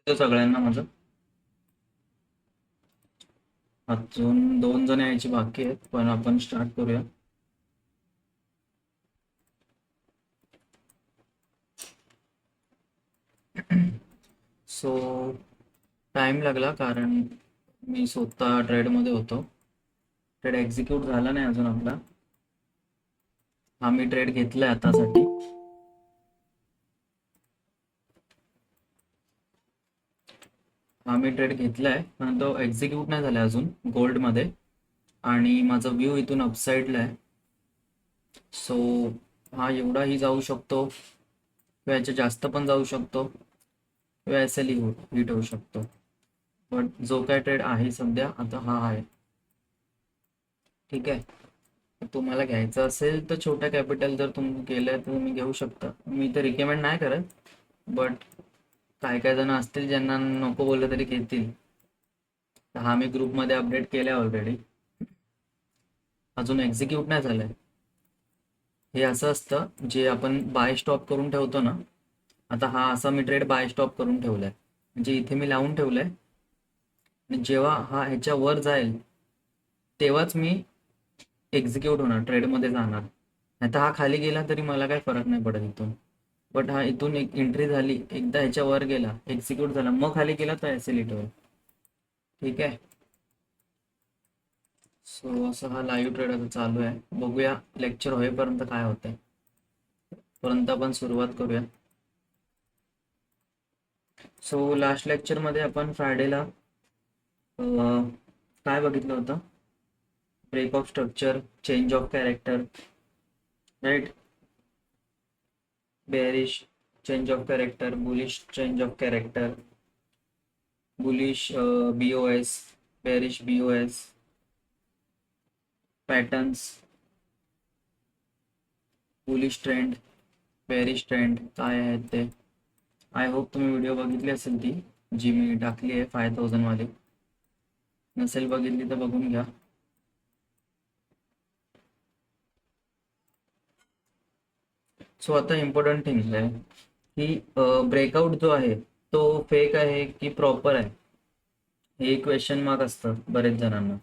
ते सगळ्यांना माझं अजून 2 जण यायची बाकी आहेत, पण आपण स्टार्ट करूया. सो टाइम लागला कारण मी स्वतः ट्रेडमध्ये होतो. ट्रेड एक्झिक्यूट झाला नाही अजून आपला. हा मी ट्रेड घेतलाय आतासाठी. हा मी ट्रेड घेतलाय पण तो एक्झिक्यूट नाही झाला अजून गोल्डमध्ये. आणि माझा व्ह्यू इथून अपसाईडला आहे. सो हा एवढाही जाऊ शकतो किंवा याच्या जास्त पण जाऊ शकतो किंवा एसएलही हिट होऊ शकतो. पण जो काय ट्रेड आहे सध्या आता हा आहे. ठीक आहे. तुम्हाला घ्यायचं असेल तर छोट्या कॅपिटल जर तुम्ही केलंय तर तुम्ही घेऊ शकता. मी तर रिकमेंड नाही करत, बट काय काय जण असतील ज्यांना नको बोललं तरी घेतील. तर हा मी ग्रुपमध्ये अपडेट केलाय ऑलरेडी. अजून एक्झिक्यूट नाही झालंय. हे असं असतं जे आपण बाय स्टॉप करून ठेवतो ना. आता हा असा मी ट्रेड बाय स्टॉप करून ठेवलाय, म्हणजे इथे मी लावून ठेवलंय आणि जेव्हा हा ह्याच्या वर जाईल तेव्हाच मी एक्झिक्यूट होणार, ट्रेडमध्ये जाणार. नाही तर हा खाली गेला तरी मला काही फरक नाही पडत इथून. बट हा इथून एक एंट्री झाली, एकदा ह्याच्या वर गेला, एक्झिक्यूट झाला, मग खाली गेला तर ऍसिलिट होईल. ठीक आहे. सो असं हा लाईव्ह ट्रेड आता चालू आहे. बघूया लेक्चर होईपर्यंत काय होतंय. पर्यंत आपण सुरुवात करूया. सो लास्ट लेक्चरमध्ये आपण फ्रायडेला काय बघितलं होतं? Break of structure, change of character, right. Bearish change of character, bullish change of character, bullish BOS, bearish BOS, patterns, bullish trend, bearish trend काय आहेत ते. आय होप तुम्ही व्हिडिओ बघितली असेल ती जी मी टाकली आहे 5000 वाली. नसेल बघितली तर बघून घ्या. सो आता इम्पॉर्टंट थिंग आहे की ब्रेकआउट जो आहे तो फेक आहे की प्रॉपर आहे, हे क्वेश्चन मार्क असतं बरेच जणांना.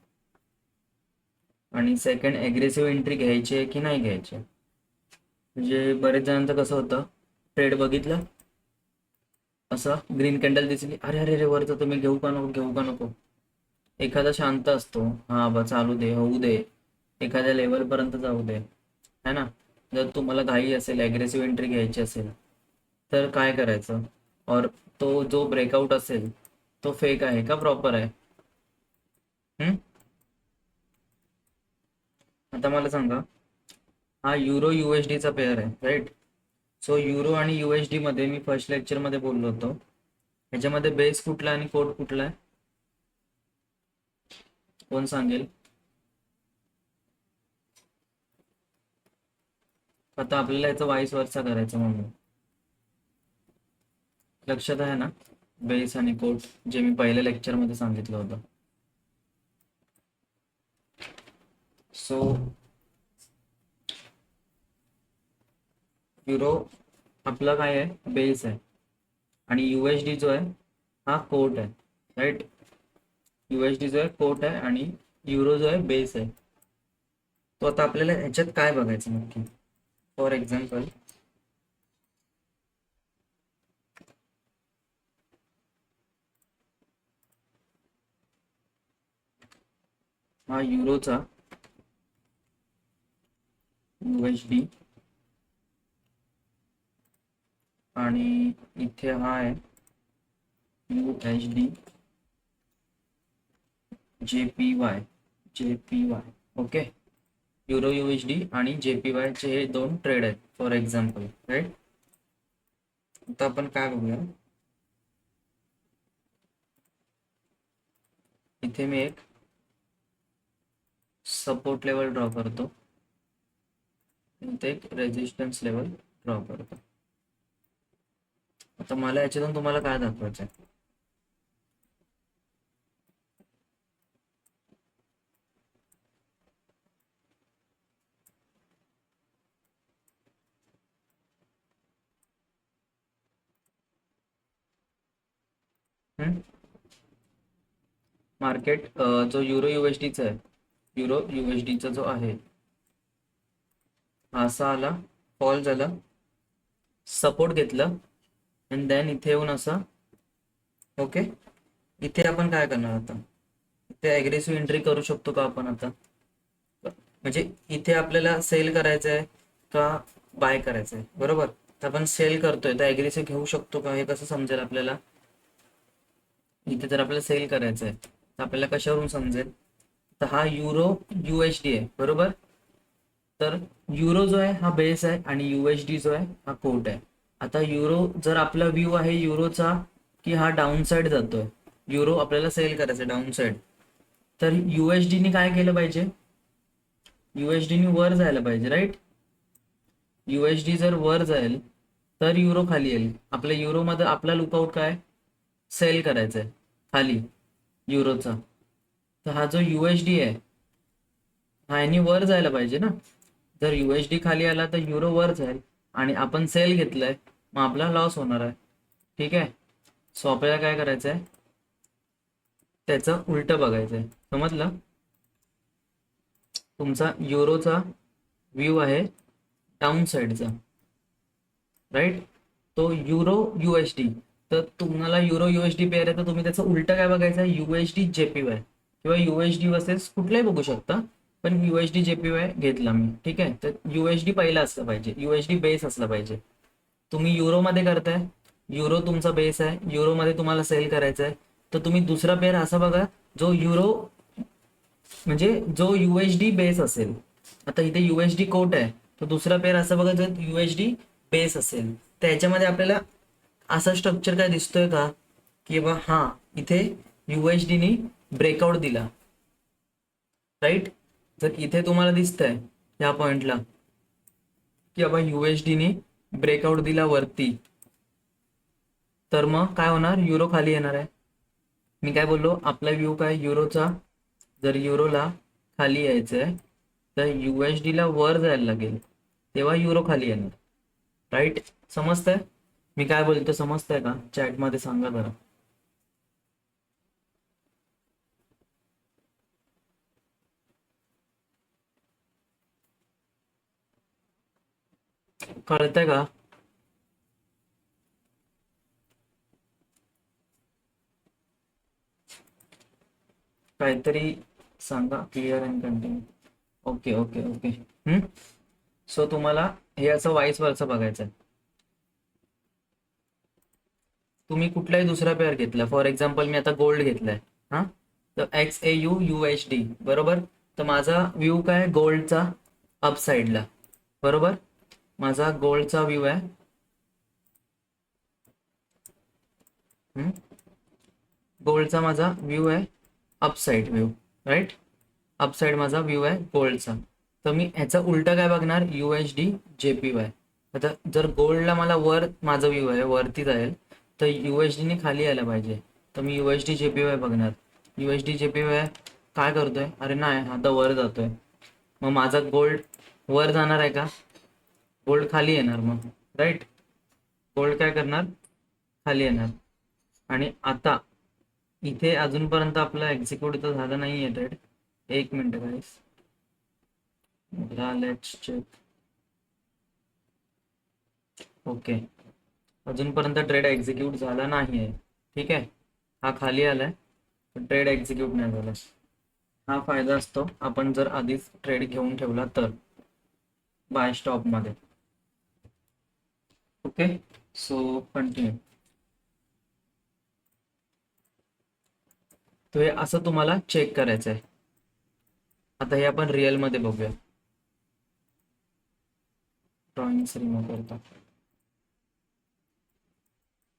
आणि सेकंड, ॲग्रेसिव्ह एंट्री घ्यायची आहे की नाही घ्यायची. म्हणजे बरेच जणांचं कसं होतं, ट्रेड बघितलं, असं ग्रीन कॅन्डल दिसली, अरे अरे अरे वरचं तुम्ही घेऊ का नको, घेऊ का नको. एखादा शांत असतो, हा बा चालू दे, होऊ दे, एखाद्या लेवलपर्यंत जाऊ दे, है ना. जर तुम्हाला घाई असेल, ॲग्रेसिव्ह एंट्री घ्यायची असेल तर काय करायचं. और तो जो ब्रेकआउट असेल तो फेक आहे का प्रॉपर आहे. हम्म? आता मला सांगा, हा युरो यूएसडीचा पेअर आहे, राईट. सो युरो आणि यूएसडी मध्ये मी फर्स्ट लेक्चर मध्ये बोललो होतो, ह्याच्यामध्ये बेस कुठला आणि कोड कुठला आहे, कोण सांगेल. आता आपल्याला याचं वाईस वर्सा करायचं म्हणून लक्षात आहे ना. बेस आणि कोड जे मी पहिल्या लेक्चर मध्ये सांगितलं होतं. सो युरो आपला काय आहे, बेस आहे. आणि यूएसडी जो आहे हा कोट आहे, राईट. यूएसडी जो आहे कोट आहे आणि युरो जो आहे बेस आहे. तो आता आपल्याला ह्याच्यात काय बघायचं नक्की. फॉर एक्झाम्पल, हा युरोचा यूएसडी आणि इथे हा आहे यूएसडी जेपीवाय. ओके. युरो यूएसडी आणि जेपीवाय चे हे 2 ट्रेड आहेत फॉर एक्झाम्पल, राईट. आता आपण काय बघूया, इथे मी एक सपोर्ट लेवल ड्रॉ करतो, इथे एक रेजिस्टन्स लेवल ड्रॉ करतो. आता मला याच्यातून तुम्हाला काय दाखवायचं आहे. मार्केट जो युरो युएसडीचा आहे, युरो युएसडीचा जो आहे हा असा आला, फॉल झाला, सपोर्ट घेतलं आणि देन इथे येऊन असा. ओके, इथे आपण काय करणार आता, इथे ॲग्रेसिव्ह एंट्री करू शकतो का आपण आता, म्हणजे इथे आपल्याला सेल करायचं आहे का बाय करायचं आहे, बरोबर. तर आपण सेल करतोय तर ॲग्रेसिव्ह घेऊ शकतो का, हे कसं समजेल आपल्याला. इथे जर आपल्याला सेल करायचं आहे तर आपल्याला कशावरून समजेल, तर हा युरो युएसडी आहे, बरोबर. तर युरो जो आहे हा बेस आहे आणि युएसडी जो आहे हा कोट आहे. आता युरो जर आपला व्ह्यू आहे युरोचा की हा डाऊन साईड जातोय, युरो आपल्याला सेल करायचं डाऊन साईड, तर युएसडीने काय केलं पाहिजे, युएसडीने वर जायला पाहिजे, राईट. युएसडी जर वर जाईल तर युरो खाली येईल. आपल्या युरोमध्ये आपला लुकआउट काय, सेल करायचा आहे खाली युरोचा. तर हा जो युएसडी आहे हा यांनी वर जायला पाहिजे ना. जर युएसडी खाली आला तर युरो वर जाईल आणि आपण सेल घेतलंय, मग आपला लॉस होणार आहे. ठीक आहे. सो आपल्याला काय करायचं आहे, त्याचं उलट बघायचं आहे, समजलं. तुमचा युरोचा व्ह्यू आहे डाऊन साईडचा, राईट. तो युरो युएसडी, तर तुम्हाला युरो युएसडी पेअर आहे तर तुम्ही त्याचं उलट काय बघायचं आहे, युएसडी जेपीवाय किंवा युएसडी वर्सेस कुठलाही बघू शकता, पण युएसडी जेपीवाय घेतला मी. ठीक आहे. तर युएसडी पहिला असला पाहिजे, युएसडी बेस असला पाहिजे. तुम्ही युरोमध्ये करताय, युरो तुमचा बेस आहे, युरोमध्ये तुम्हाला सेल करायचं आहे, तर तुम्ही दुसरा पेअर असा बघा जो युरो म्हणजे जो युएसडी बेस असेल. आता इथे युएसडी कोट आहे, तर दुसरा पेअर असा बघा जो युएसडी बेस असेल. तर याच्यामध्ये आपल्याला असा स्ट्रक्चर काय दिसतोय का, की बा हा इथे युएसडीनी ब्रेकआउट दिला, राईट. जर इथे तुम्हाला दिसतंय या पॉइंटला की बाबा युएसडीनी ब्रेकआउट दिला वरती, तर मग काय होणार, युरो खाली येणार आहे. मी काय बोललो, आपला व्ह्यू काय युरोचा, जर युरोला खाली यायचं आहे तर युएसडीला वर जायला लागेल, तेव्हा युरो खाली येणार, राईट. समजतंय मी काय बोलतो, समजतंय का, चॅटमध्ये सांगा जरा. कळतंय का. काहीतरी सांगा, clear and continue. Okay okay okay. So तुम्हाला हे असं वाईस वरचं बघायचं आहे. तुम्ही कुठलाही दुसरा पेअर घेतला, फॉर एक्झाम्पल मी आता गोल्ड घेतलाय, हा, तर XAUUSD, बरोबर. तर माझा व्ह्यू काय गोल्डचा अपसाईडला, बरोबर. माझा गोल्डचा व्ह्यू आहे, गोल्डचा माझा व्ह्यू आहे अपसाईड व्ह्यू, राईट. अपसाईड माझा व्ह्यू आहे गोल्डचा. तर मी ह्याचा उलटा काय बघणार, USD JPY. आता जर गोल्डला मला वर माझा व्ह्यू आहे वरती जाईल, तर USDने खाली यायला पाहिजे, तर मी USD JPY बघणार. USD JPY काय करतोय, अरे नाही आता वर जातोय, मग माझा गोल्ड वर जाणार आहे का, गोल्ड खाली येणार मग, राईट. गोल्ड काय करणार, खाली येणार. आणि आता इथे अजूनपर्यंत आपला एक्झिक्यूट तर झालं नाही आहे ट्रेड. एक minute guys, let's check. Okay, अजूनपर्यंत ट्रेड एक्झिक्यूट झाला नाही आहे. ठीक आहे, हा खाली आलाय पण ट्रेड एक्झिक्यूट नाही झाला. हा फायदा असतो आपण जर आधीच ट्रेड घेऊन ठेवला तर, बाय स्टॉपमध्ये. Okay, so continue. तर हे असं तुम्हाला चेक करायचं आहे. आता हे आपण रिअलमध्ये बघूया. ड्रॉइंग्स रिमूव्ह करता.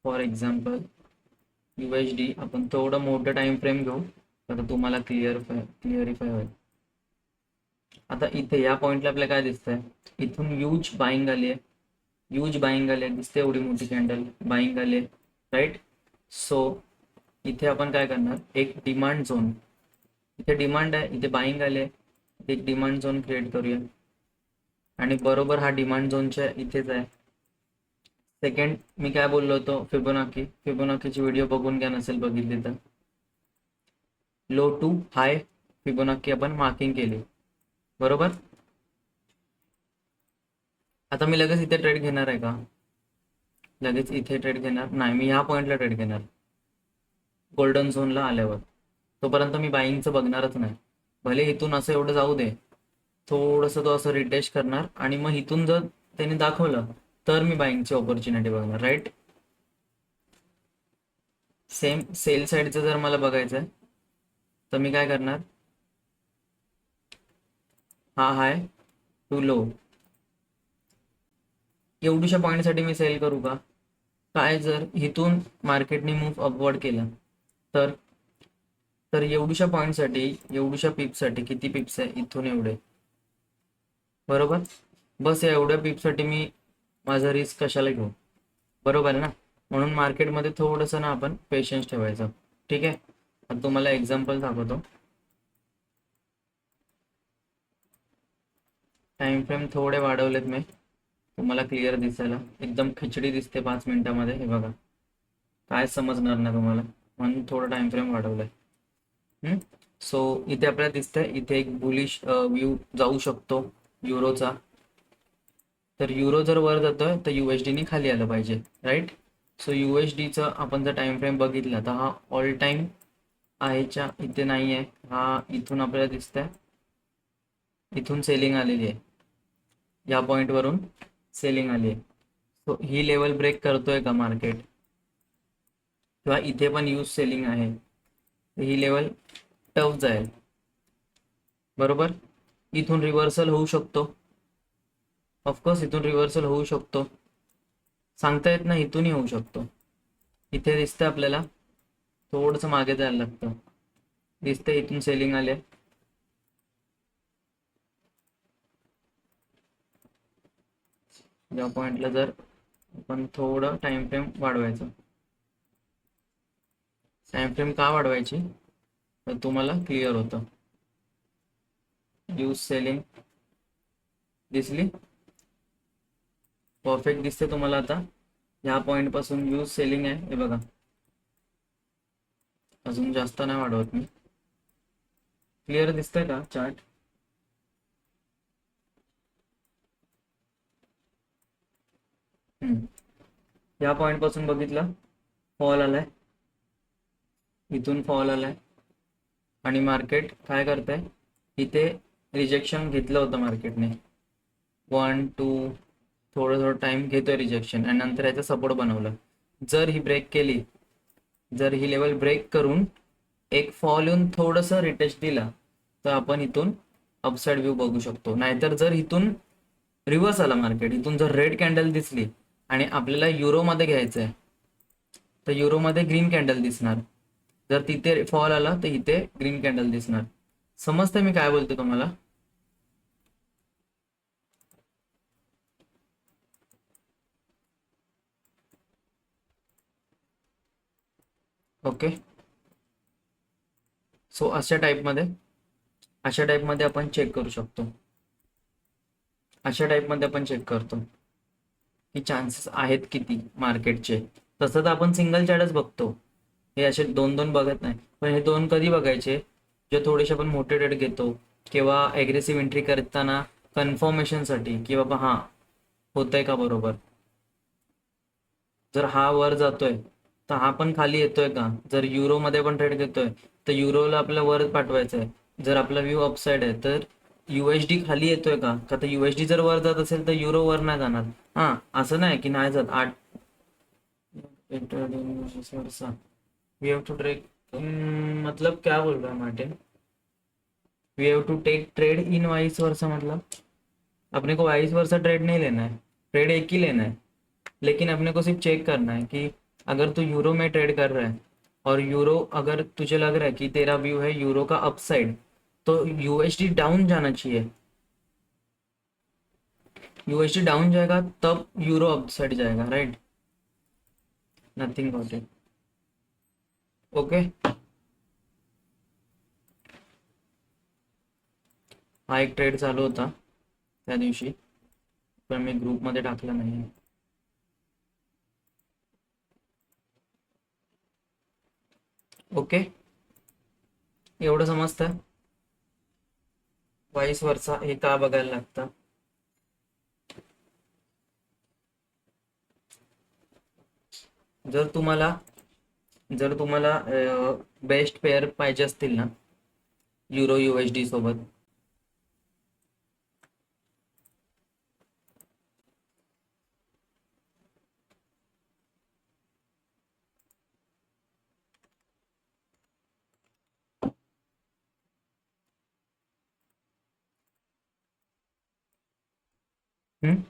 फॉर एक्झाम्पल USD आपण थोडं मोठं टाइम फ्रेम घेऊ, तर तुम्हाला क्लिअरिफाय होईल. आता इथे या पॉइंटला आपल्याला काय दिसतंय, इथून ह्यूज बाईंग आली आहे, ह्यूज बाईंग आली आहे, दिसते एवढी मोठी कॅन्डल बाईंग आली, राईट. सो इथे आपण काय करणार, एक डिमांड झोन, इथे डिमांड आहे, इथे बाईंग आले, एक डिमांड झोन क्रिएट करूया. आणि बरोबर हा डिमांड झोनच्या इथेच आहे, सेकंड मी काय बोललो होतो, फिबोनाकीची व्हिडिओ बघून घ्या नसेल बघितली तर. लो टू हाय फिबोनाकी आपण मार्किंग केली, बरोबर. आता मी लगेच इथे ट्रेड घेणार आहे का? लगेच इथे ट्रेड घेणार नाही, मी ह्या पॉईंटला ट्रेड घेणार गोल्डन झोनला आल्यावर. तोपर्यंत मी बाईंगचं बघणारच नाही. भले इथून असं एवढं जाऊ दे, थोडंसं तो असं रिटेस्ट करणार आणि मग इथून जर त्याने दाखवलं तर मी बाईंगची ऑपॉर्च्युनिटी बघणार, राईट. सेम सेल साईडचं जर मला बघायचं आहे तर मी काय करणार, हा हाय टू लो, एवढ्याशा पॉईंटसाठी मी सेल करू का? काय जर इथून मार्केटने मूव्ह अपवर्ड केला तर तर एवढ्याशा पॉईंटसाठी, एवढ्याशा पिपसाठी, किती पिप्स आहे इथून एवढे, बरोबर. बस या एवढ्या पिपसाठी मी माझा रिस्क कशाला घेऊ, बरोबर आहे ना. म्हणून मार्केटमध्ये थोडंसं ना आपण पेशन्स ठेवायचं, ठीक आहे. आता तुम्हाला एक्झाम्पल दाखवतो. टाइम फ्रेम थोडे वाढवलेत मी, तुम्हाला क्लिअर दिसायला. एकदम खिचडी दिसते 5 मिनिटामध्ये, हे बघा. काय समजणार नाही तुम्हाला, म्हणून थोडं टाइम फ्रेम वाढवलंय. सो इथे आपल्याला दिसतंय, इथे एक बुलिश व्ह्यू जाऊ शकतो युरोचा. तर युरो जर वर जातोय तर USD खाली आलं पाहिजे, राईट. सो USDचं आपण जर टाइम फ्रेम बघितला तर हा ऑल टाइम आहेच्या इथे नाही आहे, हा इथून आपल्याला दिसतंय, इथून सेलिंग आलेली आहे, या पॉईंटवरून सेलिंग आली आहे. सो ही लेवल ब्रेक करतोय का मार्केट, किंवा इथे पण यूज सेलिंग आहे, ही लेवल टफ जाईल, बरोबर. इथून रिव्हर्सल होऊ शकतो, ऑफकोर्स इथून रिव्हर्सल होऊ शकतो, सांगता येत नाही, इथूनही होऊ शकतो. इथे दिसतंय आपल्याला, थोडंसं मागे जायला लागतं, दिसतंय इथून सेलिंग आले. या पॉइंटला जर आपण थोडं टाइम फ्रेम वाढवायचं, टाइम फ्रेम का वाढवायची तर तुम्हाला क्लिअर होतं. यूज सेलिंग दिसली, परफेक्ट दिसते तुम्हाला. आता ह्या पॉइंट पासून यूज सेलिंग आहे, हे बघा. अजून जास्त नाही वाढवत मी, क्लिअर दिसतंय का चार्ट. या पॉइंट पासून बघितलं, फॉल आलाय, इथून फॉल आलाय, आणि मार्केट काय करतंय, इथे रिजेक्शन घेतलं होतं मार्केटने, 1 2 थोडं थोडं टाइम घेतोय रिजेक्शन, आणि नंतर याचा सपोर्ट बनवलं. जर ही ब्रेक केली, जर ही लेवल ब्रेक करून एक फॉल येऊन थोडंसं रिटेस्ट दिला तर आपण इथून अपसाइड व्ह्यू बघू शकतो. नाहीतर जर इथून रिव्हर्स आला मार्केट, इथून जर रेड कॅन्डल दिसली आणि आपल्याला युरोमध्ये घ्यायचं आहे तर युरोमध्ये ग्रीन कॅन्डल दिसणार. जर तिथे फॉल आला तर इथे ग्रीन कॅन्डल दिसणार. समजतंय मी काय बोलतो तुम्हाला. ओके. सो अशा टाईपमध्ये आपण चेक करू शकतो. अशा टाईपमध्ये आपण चेक करतो की चान्सेस आहेत किती मार्केटचे. तसं तर आपण सिंगल चार्टच बघतो, हे असे दोन दोन बघत नाही. पण हे दोन कधी बघायचे, जे थोडेसे आपण मोठे ट्रेड घेतो किंवा ॲग्रेसिव्ह एंट्री करताना कन्फर्मेशनसाठी, की बाबा हां होतंय का बरोबर. जर हा वर जातोय तर हा पण खाली येतोय का. जर युरोमध्ये पण ट्रेड घेतोय तर युरोला आपल्या वर पाठवायचं आहे. जर आपला व्ह्यू अपसाइड आहे तर USD खाली येतोय का तर USD जर वर जात असेल तर युरो वर नाही जाणार. हां, असं नाही की नाही जात. वी हैव टू ट्रेक, मतलब क्या बोल रहा है Martin. We have to take trade in vice versa, मतलब अपने को वाइस वर्सा ट्रेड नहीं लेना है, ट्रेड एक ही लेना है. लेकिन अपने को सिर्फ चेक करना है कि अगर तू यूरो में ट्रेड कर रहा है और यूरो अगर तुझे लग रहा है कि तेरा व्यू है यूरो का अपसाइड, तो USD डाउन जाना चाहिए. USD डाउन जाएगा तब यूरो अपसाइड जाएगा, right. Nothing about it. Okay. हा एक ट्रेड चालू होता त्या दिवशी, पण मी ग्रुपमध्ये टाकला नाही. ओके, एवढं समजतं. वाईस वर्सा हे का बघायला लागतं. जर तुम्हाला जर तुम्हाला बेस्ट पेअर पाहिजे असतील ना युरो USD सोबत, हम्म,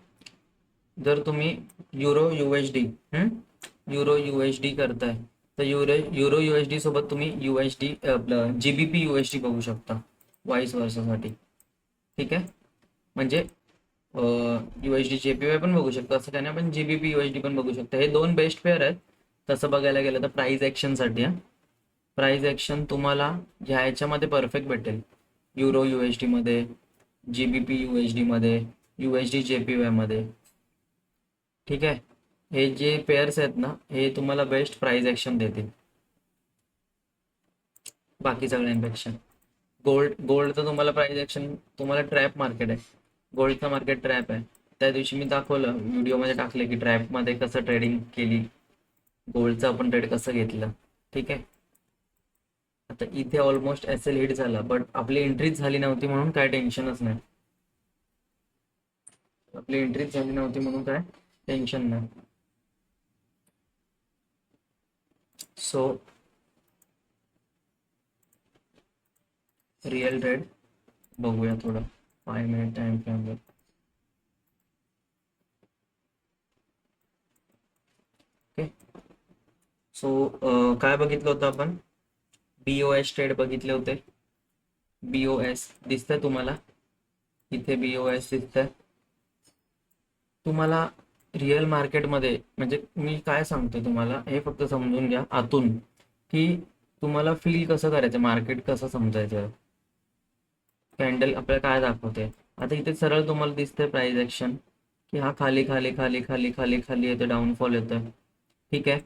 जर तुम्ही युरो USD युरो USD करताय, तर युरो USD सोबत तुम्ही USD आपलं GBP USD बघू शकता वाईस वर्षासाठी. ठीक आहे, म्हणजे USD JPY पण बघू शकतो असं त्याने, आपण GBP USD पण बघू शकतो. हे दोन बेस्ट पेअर आहेत तसं बघायला गेलं तर प्राइस ॲक्शनसाठी. प्राइस ॲक्शन तुम्हाला ह्या ह्याच्यामध्ये परफेक्ट भेटेल, युरो USD मध्ये, GBP USD मध्ये, USD JPY मध्ये. ठीक आहे, हे जे पेअर्स आहेत ना हे तुम्हाला बेस्ट प्राइस ॲक्शन देतील बाकी सगळ्यांपेक्षा. गोल्ड तर तुम्हाला प्राइस ॲक्शन, तुम्हाला ट्रॅप मार्केट आहे, गोल्डचं मार्केट ट्रॅप आहे. त्या दिवशी मी दाखवलं व्हिडिओमध्ये टाकले की ट्रॅपमध्ये कसं ट्रेडिंग केली, गोल्डचं आपण ट्रेड कसं घेतलं. ठीक आहे, आता इथे ऑलमोस्ट SL हिट झाला, बट आपली एंट्रीच झाली नव्हती म्हणून काय टेन्शनच नाही. आपली एंट्रीच झाली नव्हती म्हणून काय टेन्शन नाही. सो रिअल ट्रेड बघूया थोडं 5 मिनिट टाइम फ्रेमवर. ओके, सो काय बघितलं होतं आपण, BOS ट्रेड बघितले होते. BOS दिसतंय तुम्हाला, इथे BOS दिसतंय तुम्हाला. रिअल मार्केटमध्ये म्हणजे मी काय सांगतो तुम्हाला हे फक्त समजून घ्या आतून, की तुम्हाला फील कसं करायचं, मार्केट कसं समजायचं, कॅन्डल आपल्याला काय दाखवते. आता इथे सरळ तुम्हाला दिसतंय प्राइस ॲक्शन, की हा खाली खाली खाली खाली खाली खाली येतं, डाऊनफॉल येतं. ठीक आहे,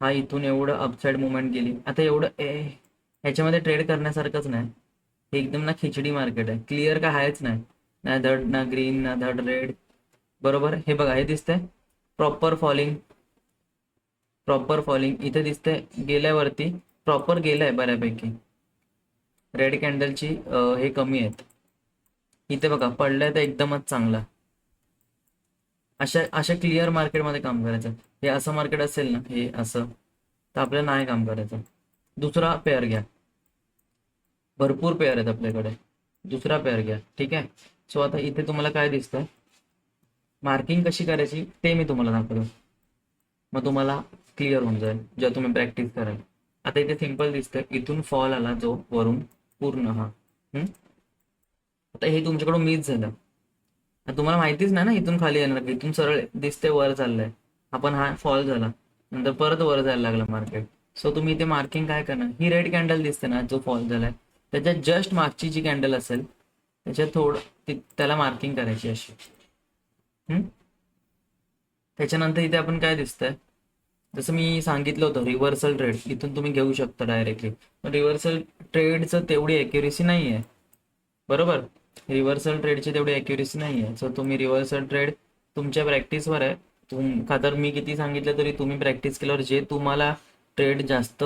हा इथून एवढं अपसाईड मुवमेंट गेली. आता एवढं ह्याच्यामध्ये ट्रेड करण्यासारखंच नाही, हे एकदम ना खिचडी मार्केट आहे, क्लिअर काय आहेच नाही, ना धड ना ग्रीन ना धड रेड. बरोबर, हे बघा हे दिसतंय प्रॉपर फॉलिंग, प्रॉपर फॉलिंग इथे दिसतंय, गेल्यावरती प्रॉपर गेलाय बऱ्यापैकी. रेड कॅन्डलची हे कमी आहेत, इथे बघा पडलाय तर एकदमच चांगला. अशा अशा क्लिअर मार्केटमध्ये काम करायचं. हे असं मार्केट असेल ना, हे असं, तर आपल्याला नाही काम करायचं. दुसरा पेअर घ्या, भरपूर पेअर आहेत आपल्याकडे, दुसरा पेअर घ्या. ठीक आहे, सो आता इथे तुम्हाला काय दिसतंय, मार्किंग कशी करायची ते मी तुम्हाला दाखवतो, मग तुम्हाला क्लिअर होऊन जाईल जेव्हा तुम्ही प्रॅक्टिस कराल. आता इथे सिंपल दिसतंय, इथून फॉल आला जो वरून पूर्ण हा. आता हे तुमच्याकडून मिस झालं, आता तुम्हाला माहितीच नाही ना इथून खाली येणार, इथून सरळ दिसते वर चाललंय, आपण हा फॉल झाला, नंतर परत वर जायला लागलं मार्केट. सो तुम्ही इथे मार्किंग काय करणार, ही रेड कॅन्डल दिसते ना जो फॉल झालाय, त्याच्यात जस्ट मागची जी कॅन्डल असेल त्याच्यात थोडं त्याला मार्किंग करायची अशी. हम्म? त्याच्यानंतर इथे आपण काय दिसतंय, जसं मी सांगितलं होतं रिव्हर्सल ट्रेड इथून तुम्ही घेऊ शकता डायरेक्टली. रिव्हर्सल ट्रेडचं तेवढी ॲक्युरेसी नाही आहे, बरोबर, रिव्हर्सल ट्रेडची तेवढी ॲक्युरेसी नाही आहे. सो तुम्ही रिव्हर्सल ट्रेड तुमच्या प्रॅक्टिसवर आहे. का तर मी किती सांगितलं तरी तुम्ही प्रॅक्टिस केल्यावर जे तुम्हाला ट्रेड जास्त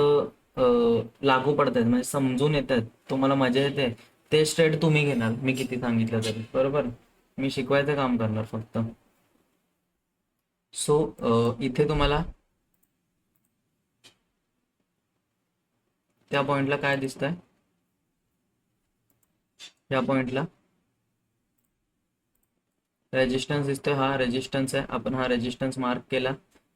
लागू पडतात म्हणजे समजून येतात, तुम्हाला मजा येते, तेच ट्रेड तुम्ही घेणार मी किती सांगितलं तरी. बरोबर, मी शिकवायचं काम करणार फक्त. सो इथे तुम्हाला त्या पॉइंटला काय दिसतंय, या पॉइंटला रेजिस्टन्स दिसतोय, हा रेजिस्टन्स आहे, आपण हा रेजिस्टन्स मार्क केला.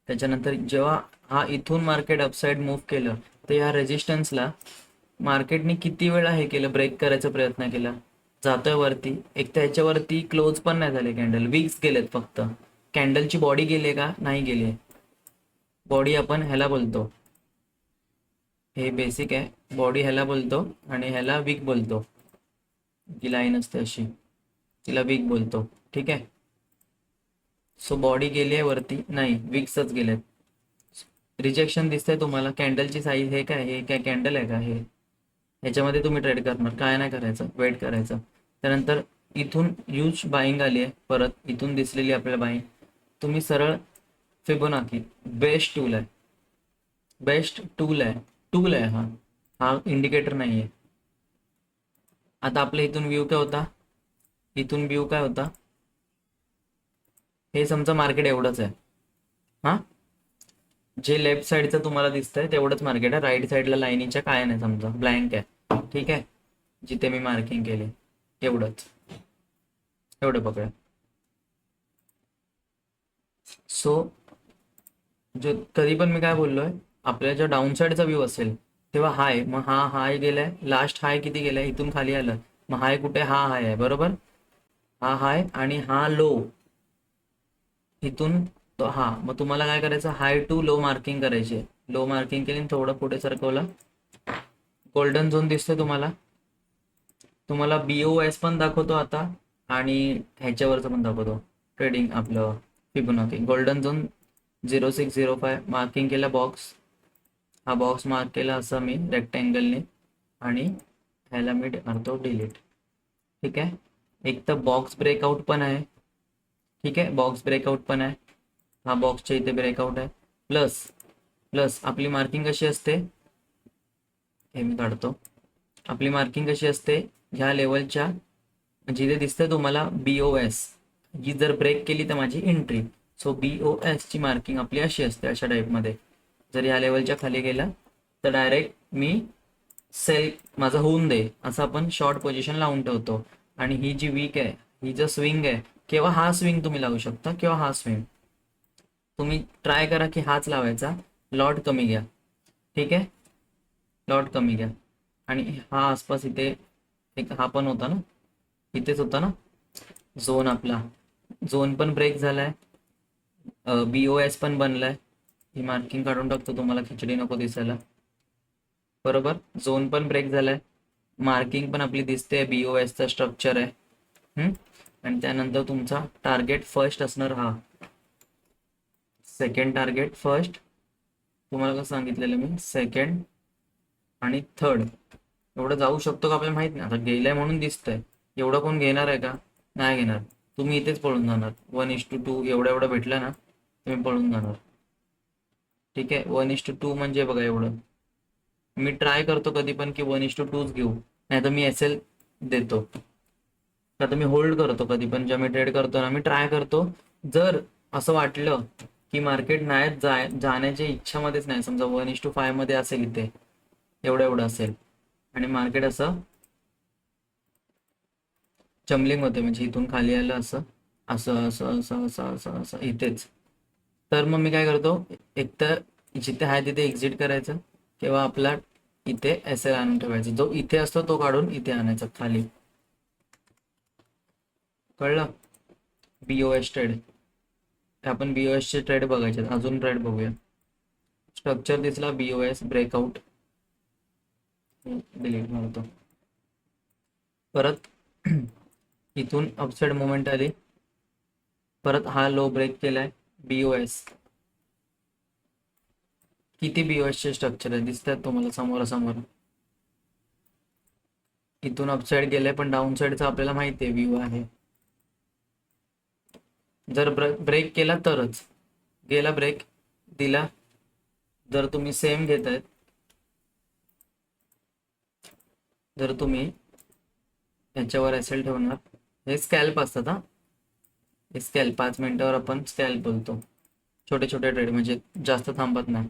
त्याच्यानंतर जेव्हा हा इथून मार्केट अपसाईड मूव्ह केलं, तर या रेजिस्टन्सला मार्केटने किती वेळा हे केलं, ब्रेक करायचा प्रयत्न केला, जातोय वरती. एक तर ह्याच्यावरती क्लोज पण नाही झाले कॅन्डल, विक्स गेलेत फक्त. कॅन्डलची बॉडी गेली का, नाही गेली. बॉडी आपण ह्याला बोलतो, हे बेसिक आहे, बॉडी ह्याला बोलतो आणि ह्याला विक बोलतो. जी लाईन असते अशी, तिला विक बोलतो. ठीक आहे, सो बॉडी गेली आहे वरती, नाही विक्सच गेलेत. रिजेक्शन दिसतंय तुम्हाला, कॅन्डलची साईज हे काय, हे काय कॅन्डल आहे का, हे ह्याच्यामध्ये तुम्ही ट्रेड करणार, काय नाही करायचं, वेट करायचं. त्यानंतर इथून ह्यूज बाईंग आली आहे, परत इथून दिसलेली आपल्याला बाईंग, तुम्ही सरळ फिबोनाकी बेस्ट टूल आहे, बेस्ट टूल आहे, टूल आहे हा, हा इंडिकेटर नाही आहे. आता आपल्या इथून व्ह्यू काय होता, इथून व्ह्यू काय होता, हे समजा मार्केट एवढंच आहे. हा, जे लेफ्ट साईडचं तुम्हाला दिसतंय तेवढंच मार्केट आहे, राईट साईडला लाईनीच्या काय नाही, समजा ब्लँक आहे. ठीक आहे, जिथे मी मार्किंग केले एवढंच, एवढं पकडा. सो जो कधी पण मी काय बोललोय, आपल्या जेव्हा डाऊन साईडचा व्ह्यू असेल तेव्हा हाय, मग हा हाय गेलाय, लास्ट हाय किती गेलाय, इथून खाली आलं, मग हाय कुठे, हा हाय आहे बरोबर, हा हाय आणि हा लो, इथून तो हा, मग तुम्हाला काय करायचं, हाय टू लो मार्किंग करायची, लो मार्किंग केली, थोडं पुढे सरकवलं, गोल्डन झोन दिसतोय तुम्हाला, तुम्हाला BOS पण दाखवतो आता, आणि ह्याच्यावरचं पण दाखवतो, ट्रेडिंग आपलं फिबोनाची गोल्डन झोन 0605 मार्किंग केला बॉक्स, हा बॉक्स मार्क केला असं मी रेक्टँगलने, आणि ह्याला मी मारतो डिलीट. ठीक आहे, एक तर बॉक्स ब्रेकआउट पण आहे, ठीक आहे, बॉक्स ब्रेकआउट पण आहे, हा बॉक्सच्या इथे ब्रेकआउट आहे, प्लस प्लस आपली मार्किंग कशी असते, हे मी काढतो, आपली मार्किंग कशी असते, ह्या लेवलच्या जिथे दिसतंय तुम्हाला BOS, ही जर ब्रेक केली तर माझी एंट्री. सो BOS ची मार्किंग आपली अशी असते, अशा टाईपमध्ये. जर या लेवलच्या खाली गेला तर डायरेक्ट मी सेल माझा होऊन दे असं आपण शॉर्ट पोझिशन लावून ठेवतो. आणि ही जी वीक आहे, ही जर स्विंग आहे, किंवा हा स्विंग तुम्ही लावू शकता, किंवा हा स्विंग तुम्ही ट्राय करा की हाच लावायचा, लॉट कमी घ्या. ठीक आहे, लॉट कमी घ्या, आणि हा आसपास इथे एक हा पण होता ना, इथेच होता ना झोन, आपला झोन पण ब्रेक झालाय, BOS पण बनलाय, ही मार्किंग काढून टाकतो, तुम्हाला खिचडी नको दिसायला, बरोबर, झोन पण ब्रेक झालाय, मार्किंग पण आपली दिसते, BOS चा स्ट्रक्चर आहे. आणि त्यानंतर तुमचा टार्गेट फर्स्ट असणार हा, सेकंड टार्गेट फर्स्ट, तुम्हाला कसं सांगितलेलं मी, सेकंड आणि थर्ड, एवढं जाऊ शकतो का आपल्याला माहित नाही, आता गेलंय म्हणून दिसतंय, एवढं कोण घेणार आहे का, नाही घेणार, तुम्ही इथेच पळून जाणार, 1:2 एवढं एवढं भेटलं ना, तुम्ही पळून जाणार. ठीक आहे, 1:2 म्हणजे बघा एवढं, मी ट्राय करतो कधी पण की 1:2च घेऊ, नाही तर मी SL देतो, आता मी होल्ड करतो, कधी पण जेव्हा मी ट्रेड करतो ना, मी ट्राय करतो, जर असं वाटलं की मार्केट नाही जाण्याच्या इच्छामध्येच नाही, समजा 1:5 मध्ये असेल, इथे एवढं एवढं असेल, आणि मार्केट असं जम्बलिंग होते, म्हणजे इथून खाली आलं असं असं असं असं असं असं असं इथेच, तर मग मी काय करतो, एकतर जिथे आहे तिथे एक्झिट करायचं, किंवा आपला इथे SL आणून ठेवायचा, जो इथे असतो तो काढून इथे आणायचा खाली. कळलं, BOS ट्रेड, आपण BOS चे ट्रेड बघायचे, अजून ट्रेड बघूया. स्ट्रक्चर दिसला, BOS ब्रेकआउट, डिलीट मारतो, परत इथून अपसाइड मुवमेंट आली, परत हा लो ब्रेक केलाय, BOS किती BOS चे स्ट्रक्चर आहे दिसतात तुम्हाला समोरासमोर, इथून अपसाइड गेलाय, पण डाऊन साइडचा आपल्याला माहिती आहे व्ह्यू आहे, जर ब्रेक केला तरच, गेला ब्रेक दिला, जर तुम्ही सेम घेतायत, जर तुम्ही याच्यावर SL ठेवणार, हे स्कॅल्प असतात हा, हे स्कॅल्प 5 मिनिटावर आपण स्कॅल्प बोलतो, छोटे छोटे ट्रेड, म्हणजे जास्त थांबत नाही.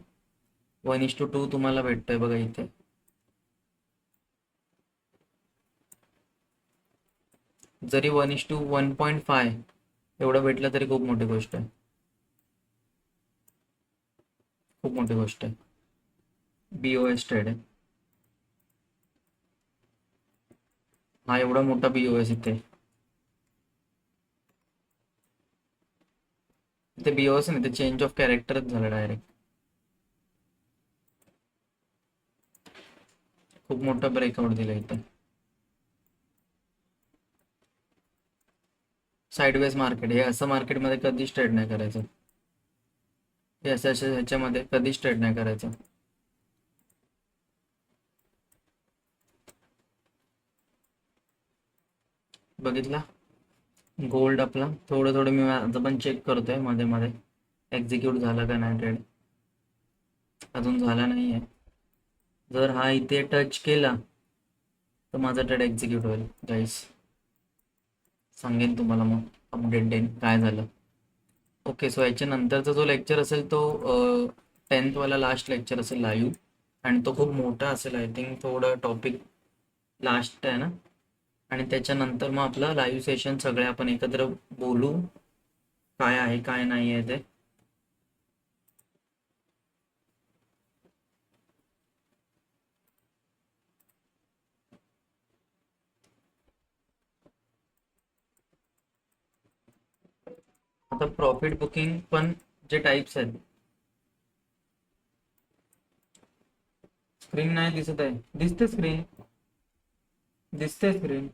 1:2 तुम्हाला भेटतोय बघा इथे, जरी 1:1.5 एवढं भेटलं तरी खूप मोठी गोष्ट आहे, खूप मोठी गोष्ट आहे. BOS ट्रेड आहे हा, एवढा मोठा BOS इथे, इथे BOS नाही, ते चेंज ऑफ कॅरेक्टरच झालं डायरेक्ट, खूप मोठा ब्रेकआउट दिला इथे, साइडवेज मार्केट, हे असं मार्केटमध्ये कधीच ट्रेड नाही करायचं, ह्याच्यामध्ये कधीच ट्रेड नाही करायचं. बघितला गोल्ड आपला थोडं थोडं मी आता पण चेक करतोय मध्ये मध्ये एक्झिक्यूट झाला का नाही ट्रेड. अजून झाला नाही आहे. जर हा इथे टच केला तर माझा ट्रेड एक्झिक्यूट होईल गाईस. सांगेन तुम्हाला मग अपडेट देईन काय झालं. ओके, सो याच्यानंतरचा जो लेक्चर असेल तो 10th वाला लास्ट लेक्चर असेल लाईव्ह. आणि तो खूप मोठा असेल, आय थिंक थोडं टॉपिक लास्ट आहे ना. आणि त्याच्यानंतर मग आपलं लाईव्ह सेशन सगळे आपण एकत्र बोलू काय आहे काय नाही आहे ते. आता प्रॉफिट बुकिंग पण जे टाइप्स आहेत. स्क्रीन नाही दिसत आहे. दिसते स्क्रीन, दिसते स्क्रीन.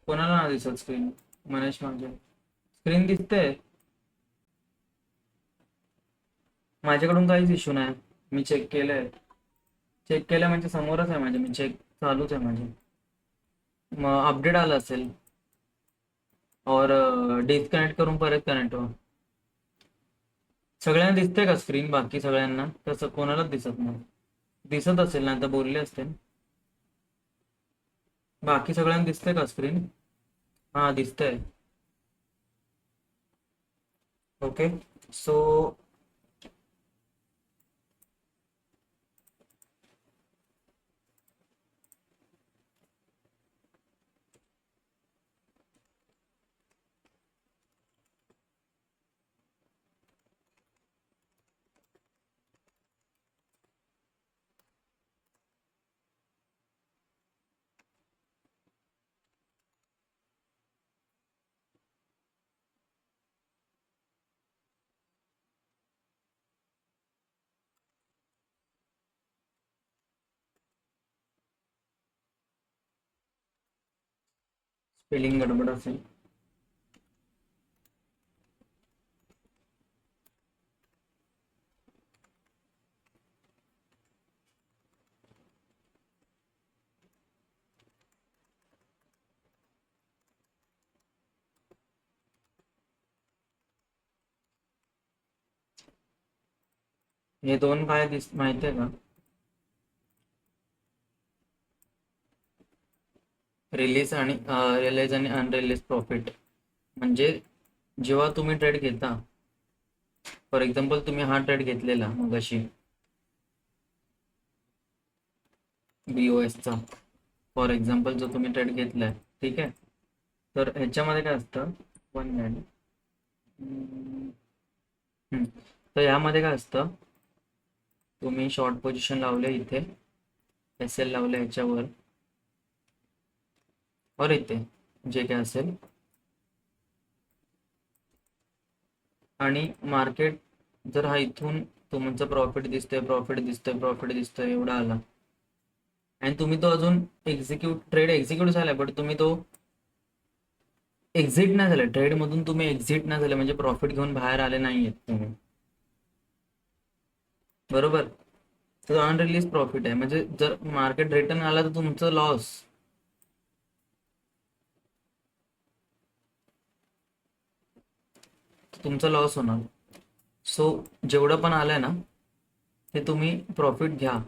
कोणाला नाही दिसत स्क्रीन? मनेश माझे स्क्रीन दिसते. माझ्याकडून काहीच इश्यू नाही. मी चेक केलंय. चेक केलं म्हणजे समोरच आहे माझ्या. मी चेक चालूच आहे माझे. मग अपडेट आलं असेल और डिस्कनेक्ट करून परत कनेक्ट व्हा. सगळ्यांना दिसते का स्क्रीन? बाकी सगळ्यांना तसं कोणालाच दिसत नाही. दिसत असेल ना तर बोलले असते. बाकी सगळ्यांना दिसते का स्क्रीन? हा दिसतंय. ओके, सो स्पेलिंग गडबड असेल. हे दोन काय माहिती आहे का? रिलीज आणि अनरिलीज प्रॉफिट. म्हणजे जेव्हा तुम्ही ट्रेड घेता, फॉर एक्झाम्पल तुम्ही हा ट्रेड घेतलेला मगाशी BOS चा, फॉर एक्झाम्पल जो तुम्ही ट्रेड घेतलाय, ठीक आहे. तर ह्याच्यामध्ये काय असतं, वन मिनिट. तर यामध्ये काय असतं, तुम्ही शॉर्ट पोझिशन लावले इथे, SL लावले ह्याच्यावर और इथे जे काय असेल, आणि मार्केट जर हा इथून तुमचं प्रॉफिट दिसतंय प्रॉफिट दिसतंय प्रॉफिट दिसतंय एवढा आला आणि तुम्ही तो अजून ट्रेड एक्झिक्यूट झालाय बट तुम्ही तो एक्झिट नाही झाले, ट्रेड मधून तुम्ही एक्झिट नाही झाले म्हणजे प्रॉफिट घेऊन बाहेर आले नाहीयेत तुम्ही, बरोबर. तर अनरिलीज प्रॉफिट आहे. म्हणजे जर मार्केट रिटर्न आला तर तुमचं लॉस. तुमचा लॉस होणार. सो जेवढं पण आलंय ना ते तुम्ही प्रॉफिट घ्या.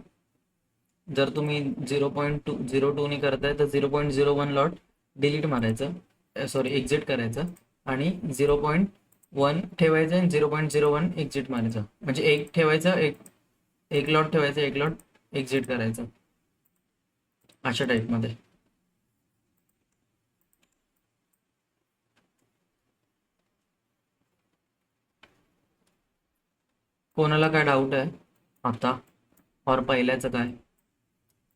जर तुम्ही 0.02 करताय तर 0.01 लॉट डिलीट मारायचं, सॉरी एक्झिट करायचं, आणि 0.1 ठेवायचं आणि 0.01 एक्झिट मारायचं. म्हणजे एक ठेवायचं, एक लॉट ठेवायचं, एक लॉट एक्झिट करायचं, अशा टाईपमध्ये. कोणाला काय डाऊट आहे आता और पहिल्याचं काय?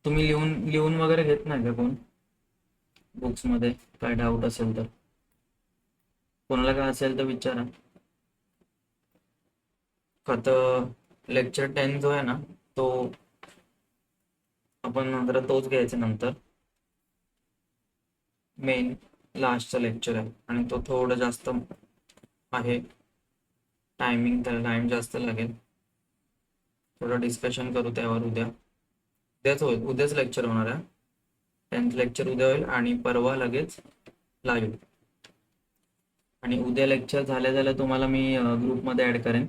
तुम्ही लिहून लिहून वगैरे घेत नाही का कोण बुक्समध्ये? काय डाऊट असेल तर कोणाला काय असेल तर विचारा. आता लेक्चर 10 जो आहे ना तो आपण नंतर तोच घ्यायचा नंतर मेन. लास्टचा लेक्चर आहे आणि तो थोडं जास्त आहे. टायमिंग, त्याला टाइम जास्त लागेल. थोडं डिस्कशन करू त्यावर उद्या. उद्याच होईल, उद्याच लेक्चर होणार आहे. 10th लेक्चर उद्या होईल आणि परवा लगेच लाईव्ह. आणि उद्या लेक्चर झाल्या झाल्या तुम्हाला मी ग्रुपमध्ये ॲड करेन.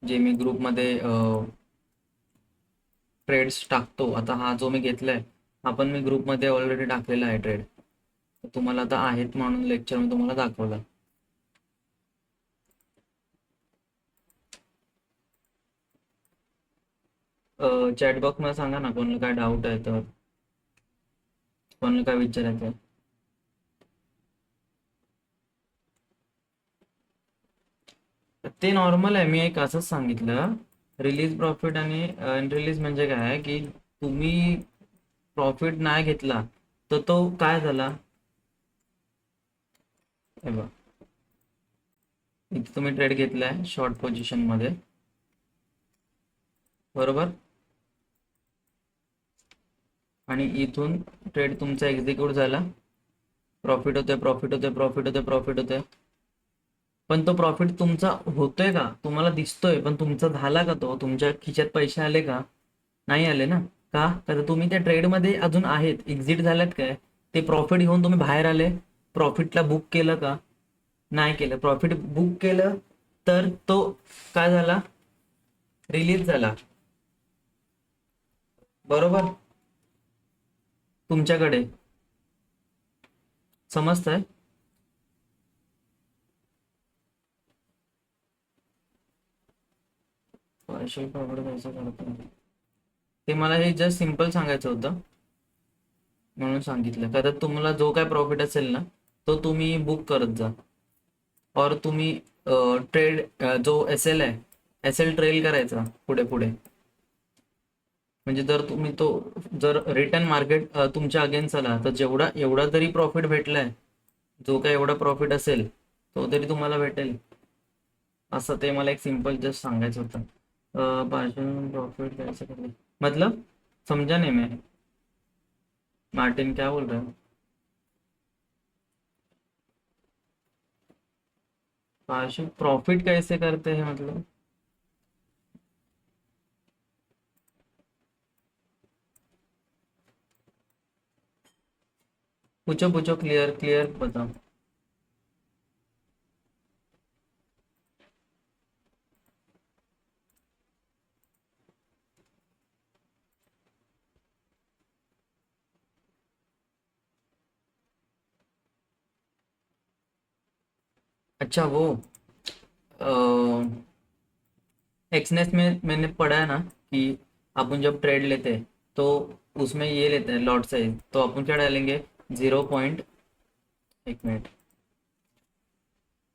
जे मी ग्रुपमध्ये ट्रेड्स टाकतो. आता हा जो मी घेतलाय हा पण मी ग्रुपमध्ये ऑलरेडी टाकलेला आहे ट्रेड. तुम्हाला आता आहेत म्हणून लेक्चर मी तुम्हाला दाखवला. चॅटबॉक्स मध्ये सांगा ना कोणाला काय डाऊट आहे तर, कोणाला काय विचारायचं आहे. ते नॉर्मल आहे. मी एक असंच सांगितलं, रिलीज प्रॉफिट आणि अनरिलीज म्हणजे काय आहे की तुम्ही प्रॉफिट नाही घेतला तर तो काय झाला. हे बघा, इथे तुम्ही ट्रेड घेतलाय शॉर्ट पोझिशन मध्ये, बरोबर. आणि इथून ट्रेड तुमचा एक्झिक्यूट झाला. प्रॉफिट होते, प्रॉफिट होते, प्रॉफिट होते, प्रॉफिट होते. पण तो प्रॉफिट तुमचा होतोय का, तुम्हाला दिसतोय, पण तुमचा झाला का, तो तुमच्या खिशात पैसे आले का, नाही आले ना. का तर तुम्ही त्या ट्रेडमध्ये अजून आहेत, एक्झिट झाल्यात काय, ते प्रॉफिट घेऊन तुम्ही बाहेर आले, प्रॉफिटला बुक केलं का, नाही केलं. प्रॉफिट बुक केलं तर तो काय झाला, रिलीज झाला, बरोबर. तुमच्याकडे समजतंय. पार्शियल प्रॉफिट कसं करतो ते मला हे जस्ट सिंपल सांगायचं होतं म्हणून सांगितलं. का तर तुम्हाला जो काय प्रॉफिट असेल ना तो तुम्ही बुक करत जा. और तुम्ही ट्रेड जो एस एल आहे, एस एल ट्रेल करायचा पुढे पुढे. म्हणजे जर तुम्ही तो, जर रिटर्न मार्केट तुमच्या अगेन्स्ट आला तर जेवढा एवढा जरी प्रॉफिट भेटलाय, जो काय एवढा प्रॉफिट असेल तो तरी तुम्हाला भेटेल. असं ते मला एक सिंपल जस्ट सांगायचं होतं. पार्शियल प्रॉफिट कैसे करते मतलब, समझा नहीं मैं. मार्टिन क्या बोल रहे हो. पार्शियल प्रॉफिट कैसे करते हैं मतलब. पूछो पूछो, क्लियर क्लियर बताओ. अच्छा वो एक्सनेस में मैंने पढ़ा है ना कि अपन जब ट्रेड लेते हैं तो उसमें ये लेते हैं लॉट साइज, तो अपन क्या डालेंगे, 0. एक मिनट,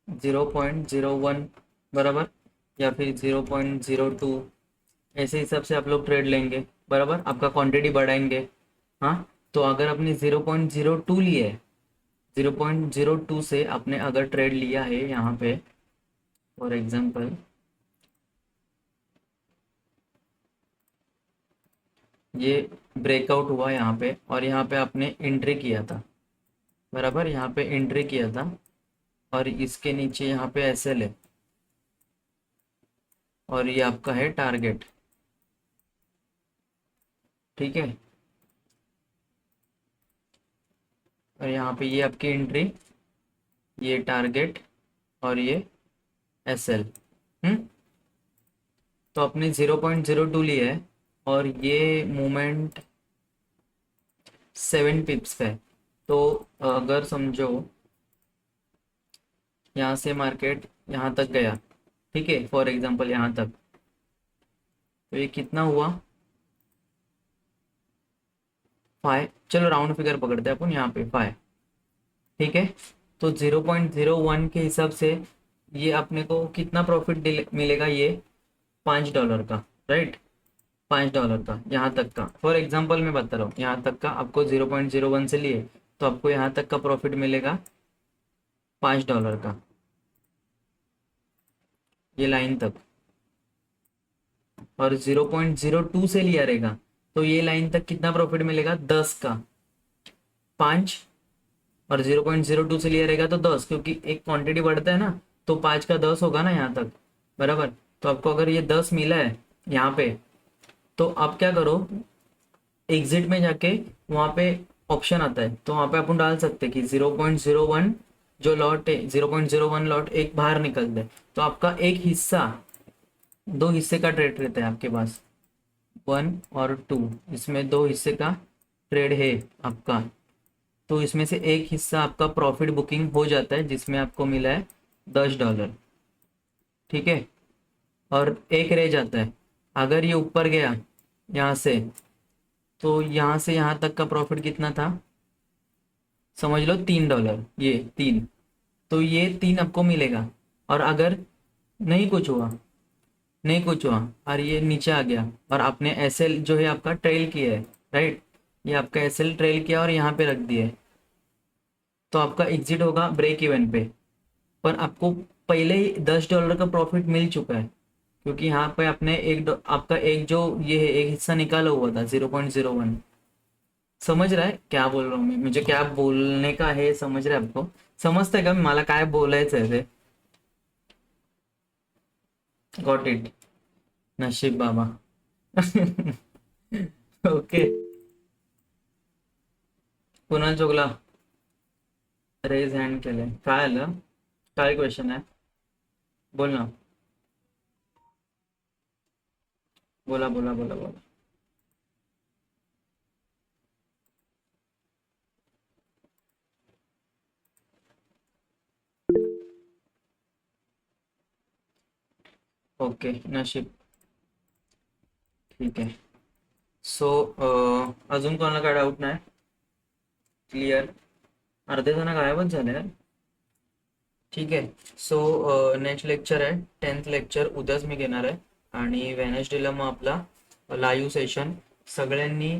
0.01 बराबर, या फिर 0.02, ऐसे हिसाब से आप लोग ट्रेड लेंगे, बराबर. आपका क्वांटिटी बढ़ाएंगे. हाँ, तो अगर आपने 0.02 लिया है, 0.02 से आपने अगर ट्रेड लिया है यहाँ पे, फॉर एग्जांपल ये ब्रेकआउट हुआ यहाँ पे और यहाँ पे आपने एंट्री किया था, बराबर, यहाँ पे एंट्री किया था और इसके नीचे यहाँ पे एसएल है और ये आपका है टारगेट, ठीक है. और यहाँ पे ये आपकी एंट्री, ये टारगेट और ये एसएल. हम्म. तो आपने 0.02 लिया है और ये मूवमेंट 7 पिप्स का है. तो अगर समझो यहाँ से मार्केट यहाँ तक गया, ठीक है, फॉर एग्जांपल यहाँ तक, तो ये कितना हुआ, 5. चलो राउंड फिगर पकड़ते हैं अपन, यहाँ पे 5, ठीक है. तो 0.01 के हिसाब से ये अपने को कितना प्रॉफिट मिलेगा, ये $5 का, राइट. $5 का यहाँ तक का, फॉर एग्जांपल मैं बता रहा हूँ, यहाँ तक का आपको 0.01 से लिए तो आपको यहाँ तक का प्रॉफिट मिलेगा $5 का, ये लाइन तक. और 0.02 से लिया रहेगा तो ये लाइन तक कितना प्रॉफिट मिलेगा, 10 का. 5 और 0.02 से लिया रहेगा तो 10, क्योंकि एक क्वांटिटी बढ़ता है ना, तो 5 का 10 होगा ना यहाँ तक, बराबर। तो आपको अगर ये 10 मिला है यहाँ पे, तो आप क्या करो, एग्जिट में जाके वहाँ पे ऑप्शन आता है, तो वहाँ पे अपन डाल सकते हैं कि 0.01 जो लॉट है, 0.01 लॉट एक बाहर निकल जाए, तो आपका एक हिस्सा, दो हिस्से का ट्रेड रहता है आपके पास, 1 और 2, इसमें दो हिस्से का ट्रेड है आपका। तो इसमें से एक हिस्सा आपका प्रॉफिट बुकिंग हो जाता है, जिसमें आपको मिला है $10, ठीक है। और एक रह जाता है, अगर ये ऊपर गया यहाँ से, तो यहाँ से यहाँ तक का प्रॉफिट कितना था, समझ लो $3, ये 3, तो ये 3 आपको मिलेगा। और अगर नहीं कुछ हुआ, नहीं कुछ हुआ और ये नीचे आ गया, और आपने एसएल जो है आपका ट्रेल किया है, राइट, ये आपका एसएल ट्रेल किया और यहाँ पे रख दिया है, तो आपका एग्जिट होगा ब्रेक इवन पे। पर आपको पहले ही $10 का प्रॉफिट मिल चुका है, क्योंकि यहाँ पे आपने आपका एक जो ये है एक हिस्सा निकाला हुआ था 0.01। समझ रहा है क्या बोल रहा हूँ मैं, मुझे क्या बोलने का है, समझ रहा है आपको, समजतंय का मला काय बोलायचं आहे ते? गॉट इट, नशीब बाबा. ओके. कुणाल चोगला रेज हँड केलंय, काय आलं, काय क्वेश्चन आहे, बोल ना, बोला बोला बोला बोला. ओके नशीब, ठीक आहे. सो अजून कोणाला काय डाऊट नाही, क्लिअर, अर्धे जण गायबच झाले यार. ठीक आहे. सो नेक्स्ट लेक्चर आहे 10th लेक्चर, उद्याच मी घेणार आहे. आणि वेनसडेला मग आपला लाईव्ह सेशन. सगळ्यांनी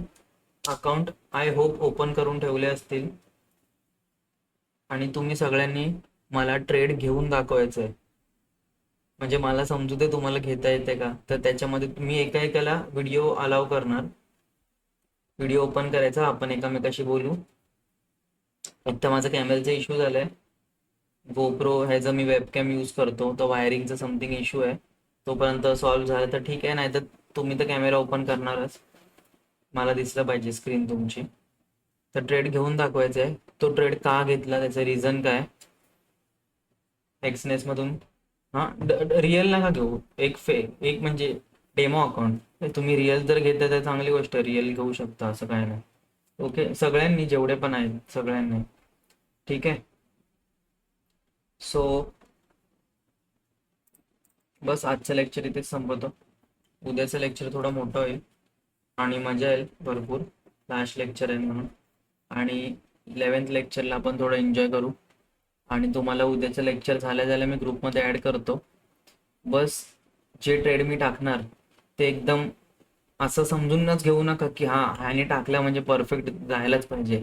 अकाउंट आय होप ओपन करून ठेवले असतील, आणि तुम्ही सगळ्यांनी मला ट्रेड घेऊन दाखवायचं आहे, म्हणजे मला समजू दे तुम्हाला घेता येते का. तर त्याच्यामध्ये मी एका एकाला व्हिडिओ अलाव करणार, व्हिडिओ ओपन करायचा, आपण एकामेकाशी बोलू. फक्त माझा कॅमेराचा इश्यू झालाय, गोप्रो ह्याचा मी वेबकॅम यूज करतो, तर वायरिंगचा समथिंग इश्यू आहे, तोपर्यंत सॉल्व्ह झाला तर ठीक आहे, नाही तर तुम्ही तर कॅमेरा ओपन करणारच, मला दिसलं पाहिजे स्क्रीन तुमची. तर ट्रेड घेऊन दाखवायचा आहे, तो ट्रेड का घेतला, त्याचं रिझन काय, एक्सनेस मधून. हां, रिअल नका घेऊ, एक म्हणजे डेमो अकाउंट. तुम्ही रिअल जर घेता तर चांगली गोष्ट, रिअल घेऊ शकता, असं काय नाही. ओके, सगळ्यांनी जेवढे पण आहेत सगळ्यांनी, ठीक आहे. सो बस आजचं लेक्चर इथेच संपवतो. उद्याचं लेक्चर थोडं मोठं होईल आणि मजा येईल भरपूर, लास्ट लेक्चर आहे म्हणून. आणि 11th लेक्चरला आपण थोडं एन्जॉय करू. आणि तुम्हाला उद्याचं लेक्चर झाल्या झाल्या मी ग्रुपमध्ये ॲड करतो. बस जे ट्रेड मी टाकणार ते एकदम असं समजूनच घेऊ नका की हां ह्याने टाकलं म्हणजे परफेक्ट जायलाच पाहिजे.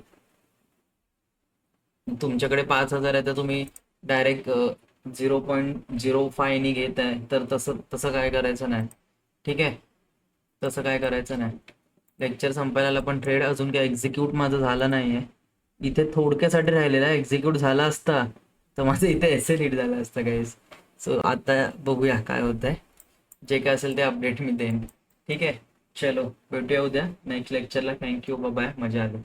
तुमच्याकडे 5,000 आहे तर तुम्ही डायरेक्ट 0.05नी घेत आहे, तर तसं तसं काय करायचं नाही, ठीक आहे, तसं काय करायचं नाही. लेक्चर संपायला पण ट्रेड अजून काय एक्झिक्यूट माझं झालं नाही आहे, इथे थोडक्यासाठी राहिलेला आहे. एक्झिक्यूट झाला असता तर माझं इथे एसे हिट झालं असतं गाईज. सो आता बघूया काय होतं आहे, जे काय असेल ते अपडेट मी देईन, ठीक आहे. चलो भेटूया उद्या नेक्स्ट लेक्चरला. थँक्यू, बाय, मजा आली.